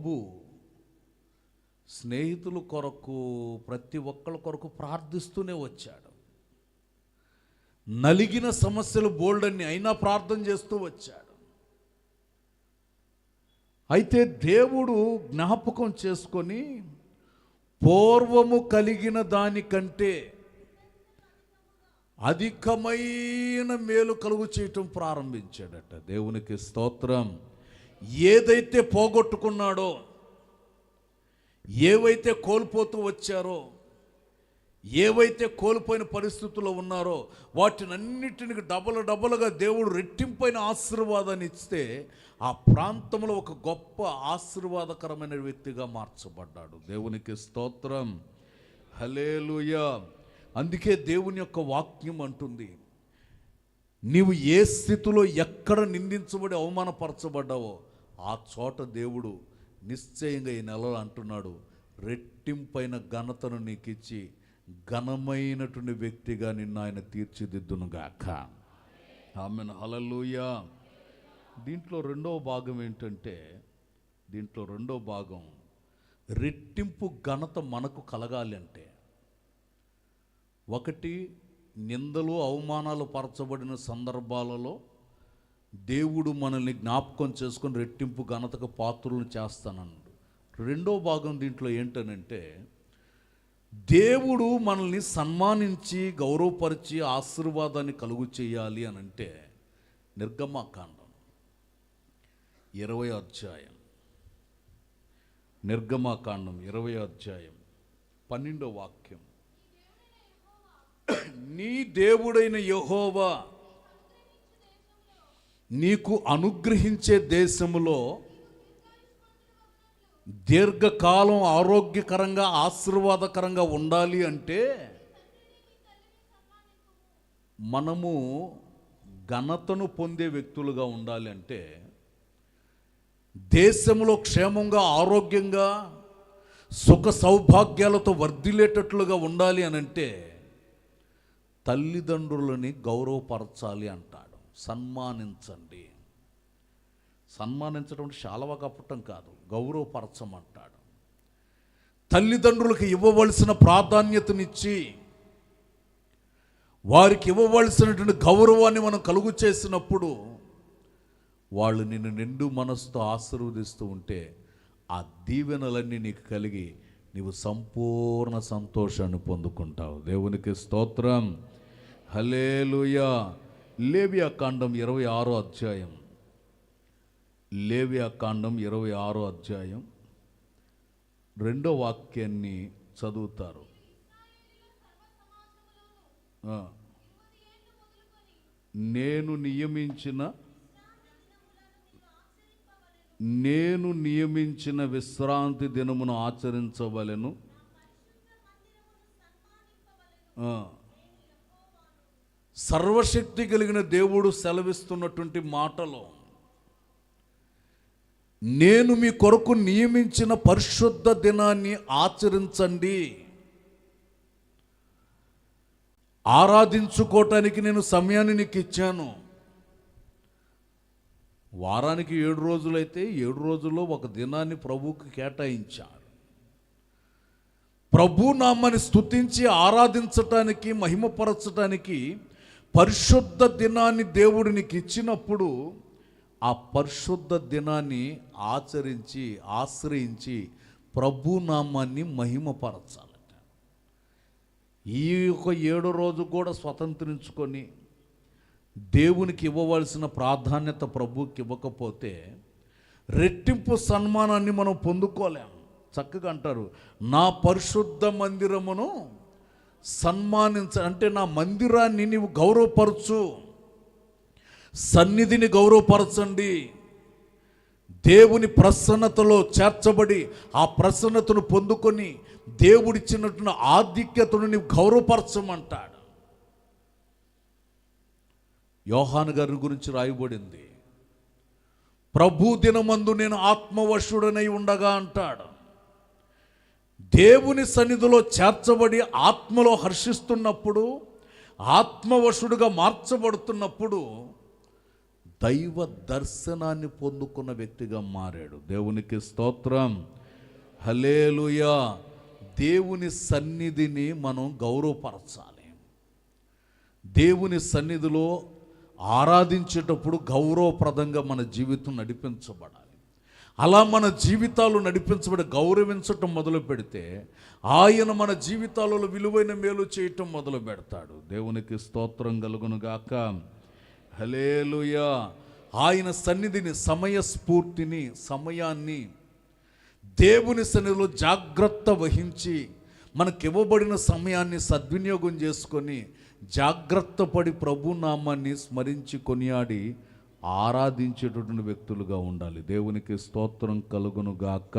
యోబు స్నేహితుల కొరకు, ప్రతి ఒక్కళ్ళ కొరకు ప్రార్థిస్తూనే వచ్చాడు. నలిగిన సమస్యలు బోల్డన్ని అయినా ప్రార్థన చేస్తూ వచ్చాడు. అయితే దేవుడు జ్ఞాపకం చేసుకొని పూర్వము కలిగిన దానికంటే అధికమైన మేలు కలుగు చేయటం ప్రారంభించాడట. దేవునికి స్తోత్రం. ఏదైతే పోగొట్టుకున్నాడో, ఏవైతే కోల్పోతూ వచ్చారో, ఏవైతే కోల్పోయిన పరిస్థితుల్లో ఉన్నారో వాటినన్నిటిని డబలుగా దేవుడు రెట్టింపైన ఆశీర్వాదాన్ని ఇస్తే ఆ ప్రాంతంలో ఒక గొప్ప ఆశీర్వాదకరమైన వ్యక్తిగా మార్చబడ్డాడు. దేవునికి స్తోత్రం. హల్లెలూయా. అందుకే దేవుని యొక్క వాక్యం అంటుంది, నీవు ఏ స్థితిలో ఎక్కడ నిందించబడి అవమానపరచబడ్డావో ఆ చోట దేవుడు నిశ్చయంగా ఈ నెలలో అంటున్నాడు, రెట్టింపైన ఘనతను నీకు ఇచ్చి ఘనమైనటువంటి వ్యక్తిగా నిన్ను ఆయన తీర్చిదిద్దునుగాక. ఆమేన్. హల్లెలూయా. దీంట్లో రెండవ భాగం ఏంటంటే, రెట్టింపు ఘనత మనకు కలగాలి అంటే, ఒకటి, నిందలు అవమానాలు పరచబడిన సందర్భాలలో దేవుడు మనల్ని జ్ఞాపకం చేసుకొని రెట్టింపు ఘనతకు పాత్రలను చేస్తానన్నాడు. రెండో భాగం దీంట్లో ఏంటనంటే, దేవుడు మనల్ని సన్మానించి గౌరవపరిచి ఆశీర్వాదాన్ని కలుగు చేయాలి అని అంటే, నిర్గమకాండం 20వ అధ్యాయం, నిర్గమకాండం 20వ అధ్యాయం 12వ వాక్యం, నీ దేవుడైన యెహోవా నీకు అనుగ్రహించే దేశములో దీర్ఘకాలం ఆరోగ్యకరంగా ఆశీర్వాదకరంగా ఉండాలి అంటే మనము ఘనతను పొందే వ్యక్తులుగా ఉండాలి అంటే, దేశంలో క్షేమంగా ఆరోగ్యంగా సుఖ సౌభాగ్యాలతో వర్ధిల్లేటట్లుగా ఉండాలి అని అంటే తల్లిదండ్రులని గౌరవపరచాలి అంటాడు. సన్మానించండి. సన్మానించడం శాలవ కప్పటం కాదు, గౌరవపరచమంటాడు. తల్లిదండ్రులకు ఇవ్వవలసిన ప్రాధాన్యతనిచ్చి వారికి ఇవ్వవలసినటువంటి గౌరవాన్ని మనం కలుగు చేసినప్పుడు వాళ్ళు నిన్ను నిండు మనసుతో ఆశీర్వదిస్తూ ఉంటే ఆ దీవెనలన్నీ నీకు కలిగి నీవు సంపూర్ణ సంతోషాన్ని పొందుకుంటావు. దేవునికి స్తోత్రం. హల్లెలూయా. లేవియాకాండం 26వ అధ్యాయం, లేవియాకాండం 26వ అధ్యాయం 2వ వాక్యాన్ని చదువుతారు. నేను నియమించిన విశ్రాంతి దినమును ఆచరించవలెను. సర్వశక్తి కలిగిన దేవుడు సెలవిస్తున్నటువంటి మాటలో, నేను మీ కొరకు నియమించిన పరిశుద్ధ దినాన్ని ఆచరించండి, ఆరాధించుకోవటానికి నేను సమయాన్ని నీకు ఇచ్చాను. వారానికి 7 రోజులైతే 7 రోజుల్లో ఒక దినాన్ని ప్రభువుకి కేటాయించారు. ప్రభు నామాన్ని స్తుతించి ఆరాధించటానికి, మహిమపరచటానికి పరిశుద్ధ దినాన్ని దేవుడు నీకు ఇచ్చినప్పుడు ఆ పరిశుద్ధ దినాన్ని ఆశ్రయించి ప్రభు నామాన్ని మహిమపరచాలట. ఈ యొక్క 7వ రోజు కూడా స్వతంత్రించుకొని దేవునికి ఇవ్వవలసిన ప్రాధాన్యత ప్రభుకి ఇవ్వకపోతే రెట్టింపు సన్మానాన్ని మనం పొందుకోలేం. చక్కగా అంటారు, నా పరిశుద్ధ మందిరమును అంటే నా మందిరాన్ని నీవు గౌరవపరచు, సన్నిధిని గౌరవపరచండి. దేవుని ప్రసన్నతలో చేర్చబడి ఆ ప్రసన్నతను పొందుకొని దేవుడిచ్చినటువంటి ఆధిక్యతను నీవు గౌరవపరచమంటాడు. యోహాను గారి గురించి రాయబడింది, ప్రభు దినమందు నేను ఆత్మవశుడనై ఉండగా అంటాడు. దేవుని సన్నిధిలో చేర్చబడి ఆత్మలో హర్షిస్తున్నప్పుడు, ఆత్మవశుడుగా మార్చబడుతున్నప్పుడు దైవ దర్శనాన్ని పొందుకున్న వ్యక్తిగా మారాడు. దేవునికి స్తోత్రం, హల్లెలూయా. దేవుని సన్నిధిని మనం గౌరవపరచాలి. దేవుని సన్నిధిలో ఆరాధించేటప్పుడు గౌరవప్రదంగా మన జీవితం నడిపించబడాలి. అలా మన జీవితాలు నడిపించబడి గౌరవించటం మొదలు పెడితే ఆయన మన జీవితాలలో విలువైన మేలు చేయటం మొదలు పెడతాడు. దేవునికి స్తోత్రం కలుగును గాక, హల్లెలూయా. ఆయన సన్నిధిని, సమయస్ఫూర్తిని, సమయాన్ని దేవుని సన్నిధిలో జాగ్రత్త వహించి మనకివ్వబడిన సమయాన్ని సద్వినియోగం చేసుకొని జాగ్రత్త పడి ప్రభునామాన్ని స్మరించి కొనియాడి ఆరాధించేటటువంటి వ్యక్తులుగా ఉండాలి. దేవునికి స్తోత్రం కలుగును గాక.